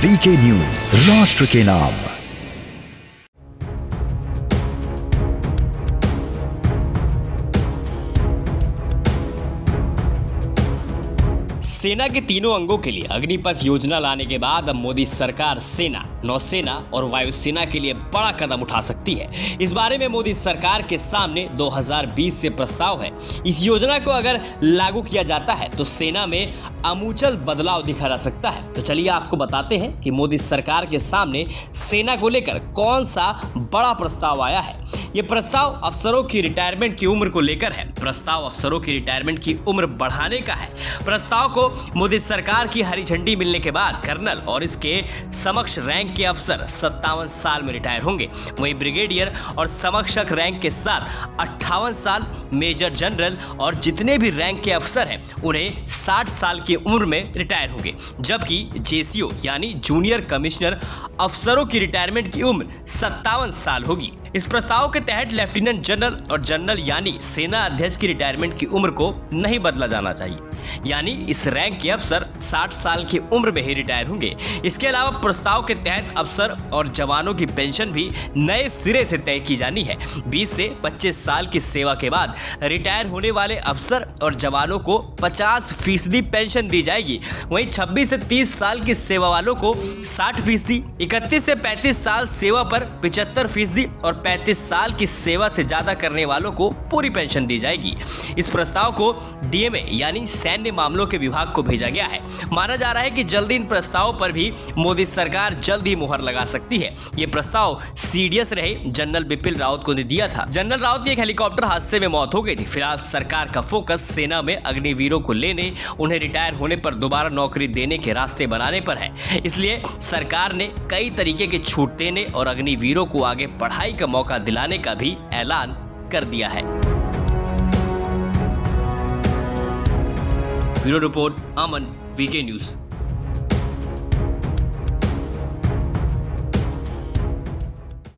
VK news, राष्ट्र के नाम। सेना के तीनों अंगों के लिए अग्निपथ योजना लाने के बाद अब मोदी सरकार सेना, नौसेना और वायुसेना के लिए बड़ा कदम उठा सकती है। इस बारे में मोदी सरकार के सामने 2020 से प्रस्ताव है। इस योजना को अगर लागू किया जाता है तो सेना में आमूल बदलाव दिखा जा सकता है। तो चलिए आपको बताते हैं कि मोदी सरकार के सामने सेना को लेकर कौन सा बड़ा प्रस्ताव आया है। ये प्रस्ताव अफसरों की रिटायरमेंट की उम्र को लेकर है। प्रस्ताव अफसरों की रिटायरमेंट की उम्र बढ़ाने का है। प्रस्ताव को मोदी सरकार की हरी झंडी मिलने के बाद कर्नल और इसके समक्ष रैंक के अफसर 57 साल में रिटायर होंगे। वहीं ब्रिगेडियर और समकक्ष रैंक के साथ 58 साल, मेजर जनरल और जितने भी रैंक के अफसर हैं उन्हें 60 साल की उम्र में रिटायर होंगे। जबकि जेसीओ यानी जूनियर कमिश्नर अफसरों की रिटायरमेंट की उम्र 57 साल होगी। इस प्रस्ताव के तहत लेफ्टिनेंट जनरल और जनरल यानी सेना अध्यक्ष की रिटायरमेंट की उम्र को नहीं बदला जाना चाहिए, यानी इस रैंक के अफसर 60 साल की उम्र में ही रिटायर होंगे। इसके अलावा प्रस्ताव के तहत अफसर और जवानों की पेंशन भी नए सिरे से तय की जानी है। 20 से 25 साल की सेवा के बाद रिटायर होने वाले अफसर और जवानों को 50% पेंशन दी जाएगी। वहीं 26 से 30 साल की सेवा वालों को 60%, 31 से 35 साल सेवा पर 75% और 35 साल की सेवा से ज्यादा करने वालों को पूरी पेंशन दी जाएगी। इस प्रस्ताव को डीएमए यानी सैन्य मामलों के विभाग को भेजा गया है। माना जा रहा है कि जल्दी इन प्रस्तावों पर भी मोदी सरकार जल्द ही मुहर लगा सकती है। ये प्रस्ताव सीडीएस रहे जनरल बिपिन रावत को ने दिया था। जनरल रावत की एक हेलीकॉप्टर हादसे में मौत हो गई थी। फिलहाल सरकार का फोकस सेना में अग्निवीरों को लेने, उन्हें रिटायर होने पर दोबारा नौकरी देने के रास्ते बनाने पर है। इसलिए सरकार ने कई तरीके की छूट देने और अग्निवीरों को आगे पढ़ाई का मौका दिलाने का भी ऐलान कर दिया है। ब्यूरो रिपोर्ट, अमन, वीके न्यूज।